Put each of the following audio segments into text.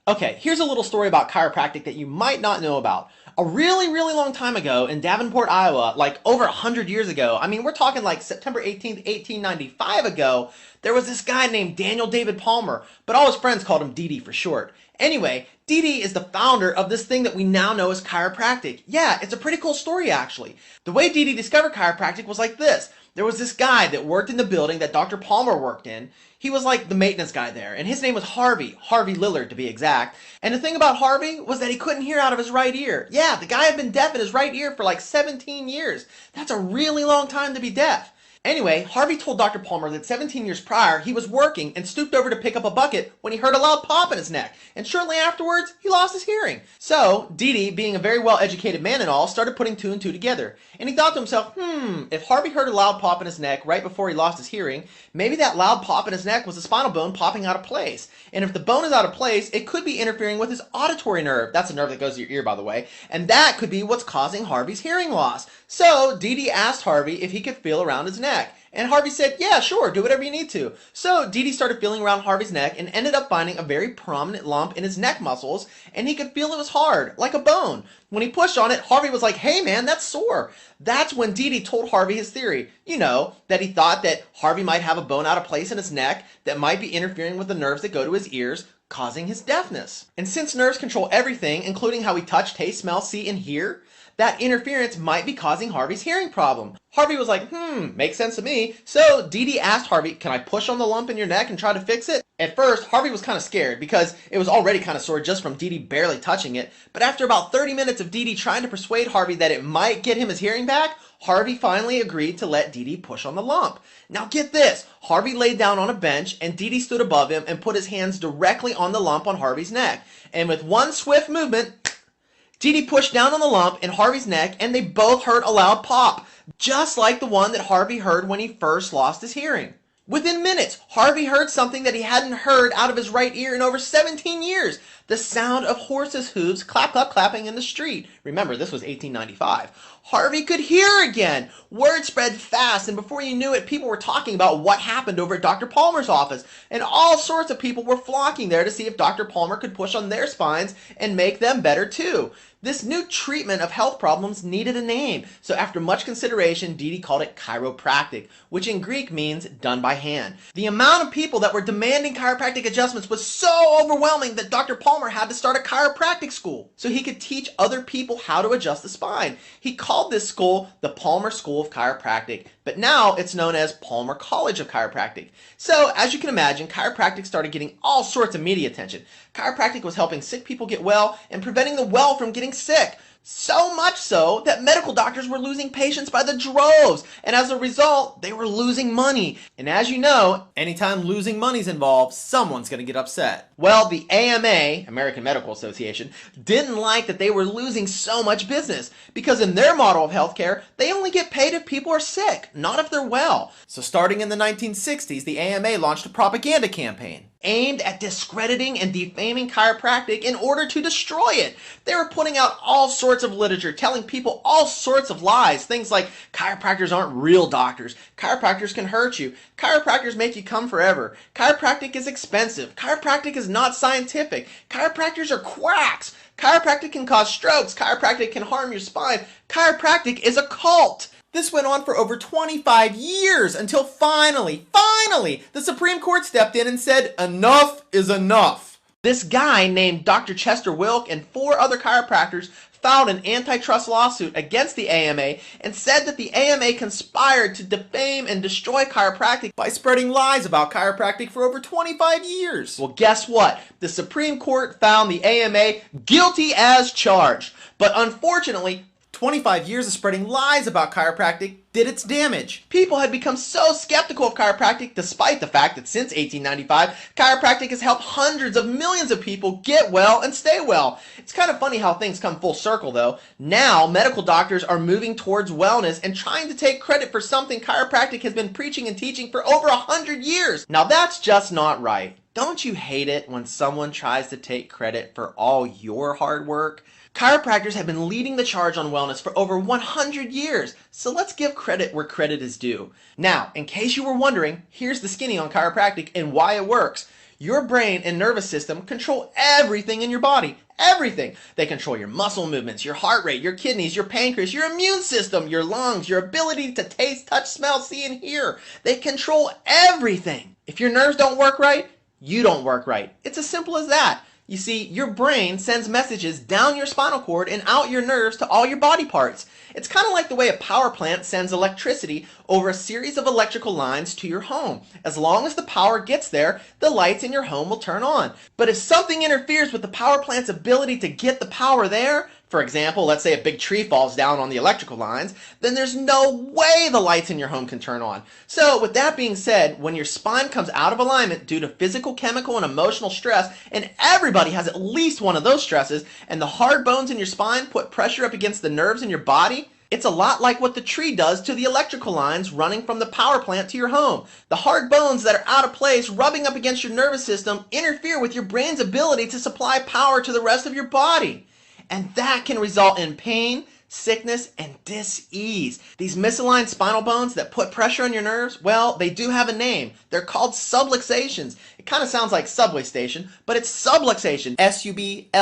Okay, here's a little story about chiropractic that you might not know about. A really, really long time ago in Davenport, Iowa, like over 100 years ago, I mean, we're talking like September 18th, 1895 ago, there was this guy named Daniel David Palmer, but all his friends called him DD for short. Anyway, DD is the founder of this thing that we now know as chiropractic. Yeah, it's a pretty cool story actually. The way DD discovered chiropractic was like this. There was this guy that worked in the building that Dr. Palmer worked in. He was like the maintenance guy there, and his name was Harvey Lillard to be exact. And the thing about Harvey was that he couldn't hear out of his right ear. Yeah, the guy had been deaf in his right ear for like 17 years. That's a really long time to be deaf. Anyway, Harvey told Dr. Palmer that 17 years prior, he was working and stooped over to pick up a bucket when he heard a loud pop in his neck, and shortly afterwards, he lost his hearing. So, Dee, being a very well-educated man and all, started putting two and two together. And he thought to himself, if Harvey heard a loud pop in his neck right before he lost his hearing, maybe that loud pop in his neck was the spinal bone popping out of place. And if the bone is out of place, it could be interfering with his auditory nerve. That's a nerve that goes to your ear, by the way. And that could be what's causing Harvey's hearing loss. So, Dee asked Harvey if he could feel around his neck. And Harvey said, yeah, sure, do whatever you need to. So Dee started feeling around Harvey's neck and ended up finding a very prominent lump in his neck muscles, and he could feel it was hard, like a bone. When he pushed on it, Harvey was like, hey man, that's sore. That's when Dee told Harvey his theory. You know, that he thought that Harvey might have a bone out of place in his neck that might be interfering with the nerves that go to his ears, causing his deafness. And since nerves control everything, including how we touch, taste, smell, see, and hear, that interference might be causing Harvey's hearing problem. Harvey was like, makes sense to me. So Dee asked Harvey, can I push on the lump in your neck and try to fix it? At first, Harvey was kind of scared because it was already kind of sore just from Dee barely touching it. But after about 30 minutes of Dee trying to persuade Harvey that it might get him his hearing back, Harvey finally agreed to let Dee push on the lump. Now get this, Harvey laid down on a bench and Dee stood above him and put his hands directly on the lump on Harvey's neck. And with one swift movement, Dee pushed down on the lump in Harvey's neck and they both heard a loud pop, just like the one that Harvey heard when he first lost his hearing. Within minutes, Harvey heard something that he hadn't heard out of his right ear in over 17 years. The sound of horses' hooves clap, clap, clapping in the street. Remember, this was 1895. Harvey could hear again. Word spread fast, and before you knew it, people were talking about what happened over at Dr. Palmer's office. And all sorts of people were flocking there to see if Dr. Palmer could push on their spines and make them better too. This new treatment of health problems needed a name, so after much consideration, Dee called it chiropractic, which in Greek means done by hand. The amount of people that were demanding chiropractic adjustments was so overwhelming that Dr. Palmer had to start a chiropractic school so he could teach other people how to adjust the spine. He called this school the Palmer School of Chiropractic, but now it's known as Palmer College of Chiropractic. So, as you can imagine, chiropractic started getting all sorts of media attention. Chiropractic was helping sick people get well and preventing the well from getting sick. So much so that medical doctors were losing patients by the droves, and as a result, they were losing money. And as you know, anytime losing money's involved, someone's going to get upset. Well, the AMA, American Medical Association, didn't like that they were losing so much business, because in their model of healthcare, they only get paid if people are sick, not if they're well. So starting in the 1960s, the AMA launched a propaganda campaign aimed at discrediting and defaming chiropractic in order to destroy it. They were putting out all sorts of literature, telling people all sorts of lies. Things like chiropractors aren't real doctors. Chiropractors can hurt you. Chiropractors make you come forever. Chiropractic is expensive. Chiropractic is not scientific. Chiropractors are quacks. Chiropractic can cause strokes. Chiropractic can harm your spine. Chiropractic is a cult. This went on for over 25 years until finally, the Supreme Court stepped in and said, enough is enough. This guy named Dr. Chester Wilk and 4 other chiropractors filed an antitrust lawsuit against the AMA and said that the AMA conspired to defame and destroy chiropractic by spreading lies about chiropractic for over 25 years. Well, guess what? The Supreme Court found the AMA guilty as charged. But unfortunately, 25 years of spreading lies about chiropractic did its damage. People had become so skeptical of chiropractic despite the fact that since 1895, chiropractic has helped hundreds of millions of people get well and stay well. It's kind of funny how things come full circle though. Now, medical doctors are moving towards wellness and trying to take credit for something chiropractic has been preaching and teaching for over 100 years. Now that's just not right. Don't you hate it when someone tries to take credit for all your hard work? Chiropractors have been leading the charge on wellness for over 100 years, so let's give credit where credit is due. Now, in case you were wondering, here's the skinny on chiropractic and why it works. Your brain and nervous system control everything in your body. Everything. They control your muscle movements, your heart rate, your kidneys, your pancreas, your immune system, your lungs, your ability to taste, touch, smell, see, and hear. They control everything. If your nerves don't work right, you don't work right. It's as simple as that. You see, your brain sends messages down your spinal cord and out your nerves to all your body parts. It's kind of like the way a power plant sends electricity over a series of electrical lines to your home. As long as the power gets there, the lights in your home will turn on. But if something interferes with the power plant's ability to get the power there, for example, let's say a big tree falls down on the electrical lines, then there's no way the lights in your home can turn on. So with that being said, when your spine comes out of alignment due to physical, chemical, and emotional stress, and everybody has at least one of those stresses, and the hard bones in your spine put pressure up against the nerves in your body, it's a lot like what the tree does to the electrical lines running from the power plant to your home. The hard bones that are out of place rubbing up against your nervous system interfere with your brain's ability to supply power to the rest of your body. And that can result in pain, sickness, and dis-ease. These misaligned spinal bones that put pressure on your nerves, well, they do have a name. They're called subluxations. It kind of sounds like subway station, but it's subluxation. S-U-B-L-U-X-A-T-I-O-N.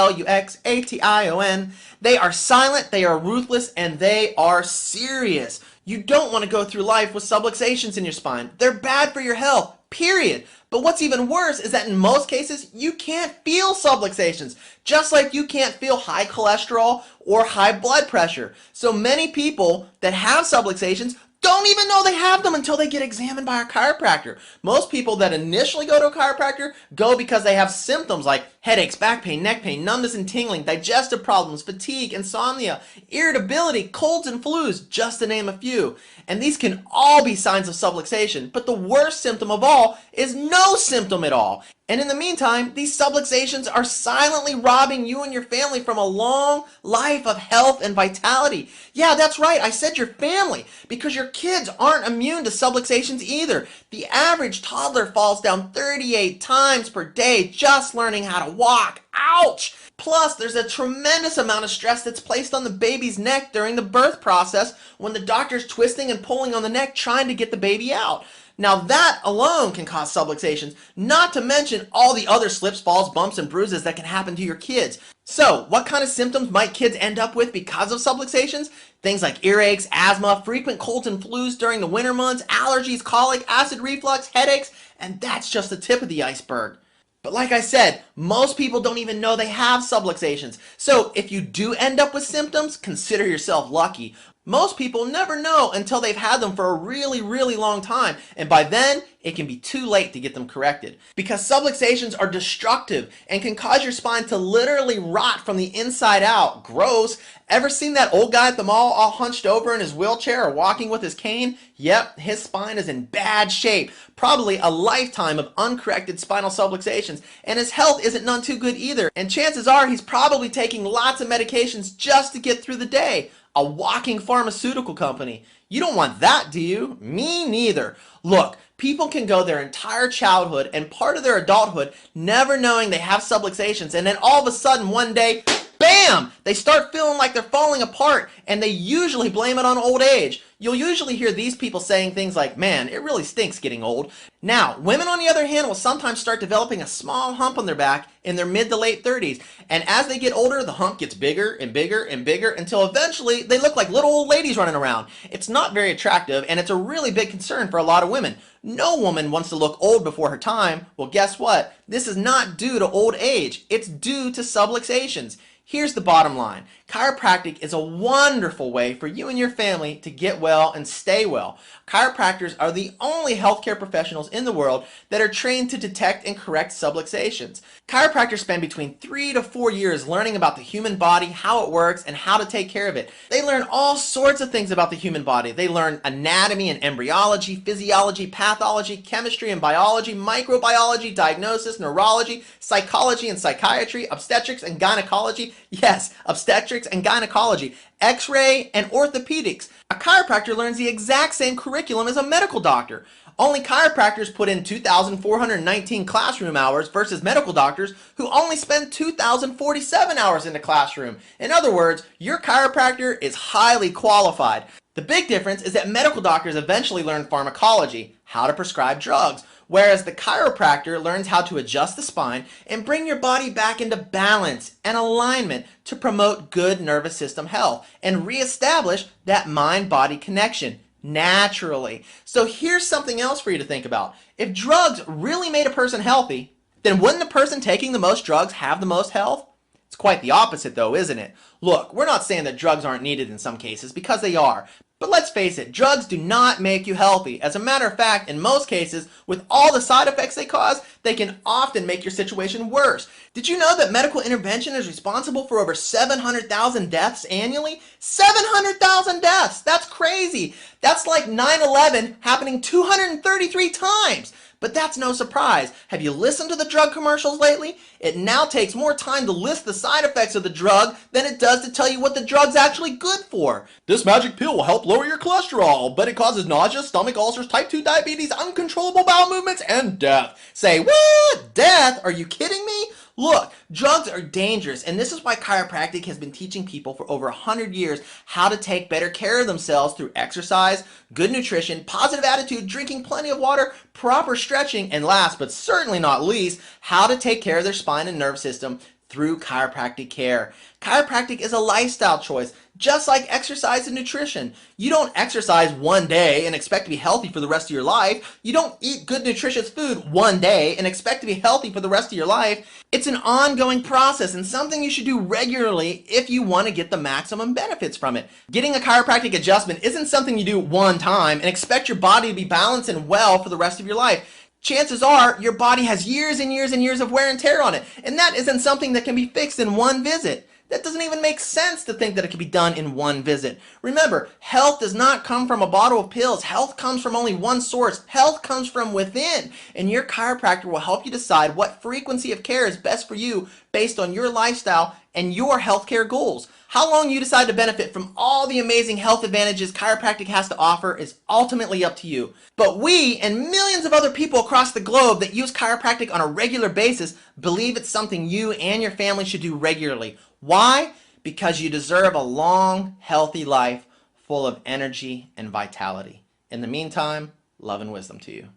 They are silent, they are ruthless, and they are serious. You don't want to go through life with subluxations in your spine. They're bad for your health, period. But what's even worse is that in most cases, you can't feel subluxations, just like you can't feel high cholesterol or high blood pressure. So many people that have subluxations don't even know they have them until they get examined by a chiropractor. Most people that initially go to a chiropractor go because they have symptoms like headaches, back pain, neck pain, numbness and tingling, digestive problems, fatigue, insomnia, irritability, colds and flus, just to name a few. And these can all be signs of subluxation, but the worst symptom of all is no symptom at all. And in the meantime, these subluxations are silently robbing you and your family from a long life of health and vitality. Yeah, that's right, I said your family, because your kids aren't immune to subluxations either. The average toddler falls down 38 times per day just learning how to walk. Ouch! Plus, there's a tremendous amount of stress that's placed on the baby's neck during the birth process when the doctor's twisting and pulling on the neck trying to get the baby out. Now that alone can cause subluxations, not to mention all the other slips, falls, bumps, and bruises that can happen to your kids. So, what kind of symptoms might kids end up with because of subluxations? Things like earaches, asthma, frequent colds and flus during the winter months, allergies, colic, acid reflux, headaches, and that's just the tip of the iceberg. But like I said, most people don't even know they have subluxations. So if you do end up with symptoms, consider yourself lucky. Most people never know until they've had them for a really, really long time, and by then, it can be too late to get them corrected. Because subluxations are destructive and can cause your spine to literally rot from the inside out. Gross. Ever seen that old guy at the mall all hunched over in his wheelchair or walking with his cane? Yep, his spine is in bad shape. Probably a lifetime of uncorrected spinal subluxations, and his health isn't none too good either. And chances are he's probably taking lots of medications just to get through the day. A walking pharmaceutical company. You don't want that, do you? Me neither. Look, people can go their entire childhood and part of their adulthood never knowing they have subluxations, and then all of a sudden one day, bam! They start feeling like they're falling apart, and they usually blame it on old age. You'll usually hear these people saying things like, man, it really stinks getting old. Now, women on the other hand will sometimes start developing a small hump on their back in their mid to late 30s. And as they get older, the hump gets bigger and bigger and bigger until eventually they look like little old ladies running around. It's not very attractive, and it's a really big concern for a lot of women. No woman wants to look old before her time. Well, guess what? This is not due to old age. It's due to subluxations. Here's the bottom line. Chiropractic is a wonderful way for you and your family to get well and stay well. Chiropractors are the only healthcare professionals in the world that are trained to detect and correct subluxations. Chiropractors spend between 3 to 4 years learning about the human body, how it works, and how to take care of it. They learn all sorts of things about the human body. They learn anatomy and embryology, physiology, pathology, chemistry and biology, microbiology, diagnosis, neurology, psychology and psychiatry, obstetrics and gynecology. Yes, obstetrics and gynecology, x-ray and orthopedics. A chiropractor learns the exact same curriculum as a medical doctor. Only chiropractors put in 2,419 classroom hours versus medical doctors who only spend 2,047 hours in the classroom. In other words, your chiropractor is highly qualified. The big difference is that medical doctors eventually learn pharmacology, how to prescribe drugs, whereas the chiropractor learns how to adjust the spine and bring your body back into balance and alignment to promote good nervous system health and reestablish that mind-body connection naturally. So here's something else for you to think about. If drugs really made a person healthy, then wouldn't the person taking the most drugs have the most health? It's quite the opposite though, isn't it? Look, we're not saying that drugs aren't needed in some cases, because they are. But let's face it, drugs do not make you healthy. As a matter of fact, in most cases, with all the side effects they cause, they can often make your situation worse. Did you know that medical intervention is responsible for over 700,000 deaths annually? 700,000 deaths! That's crazy! That's like 9/11 happening 233 times! But that's no surprise. Have you listened to the drug commercials lately? It now takes more time to list the side effects of the drug than it does to tell you what the drug's actually good for. This magic pill will help lower your cholesterol, but it causes nausea, stomach ulcers, type 2 diabetes, uncontrollable bowel movements, and death. Say, what? Death? Are you kidding me? Look, drugs are dangerous, and this is why chiropractic has been teaching people for over 100 years how to take better care of themselves through exercise, good nutrition, positive attitude, drinking plenty of water, proper stretching, and last but certainly not least, how to take care of their spine and nerve system through chiropractic care. Chiropractic is a lifestyle choice, just like exercise and nutrition. You don't exercise one day and expect to be healthy for the rest of your life. You don't eat good nutritious food one day and expect to be healthy for the rest of your life. It's an ongoing process and something you should do regularly if you want to get the maximum benefits from it. Getting a chiropractic adjustment isn't something you do one time and expect your body to be balanced and well for the rest of your life. Chances are your body has years and years and years of wear and tear on it, and that isn't something that can be fixed in one visit. That doesn't even make sense to think that it can be done in one visit. Remember, health does not come from a bottle of pills. Health comes from only one source. Health comes from within, and your chiropractor will help you decide what frequency of care is best for you based on your lifestyle and your healthcare goals. How long you decide to benefit from all the amazing health advantages chiropractic has to offer is ultimately up to you. But we and millions of other people across the globe that use chiropractic on a regular basis believe it's something you and your family should do regularly. Why? Because you deserve a long, healthy life full of energy and vitality. In the meantime, love and wisdom to you.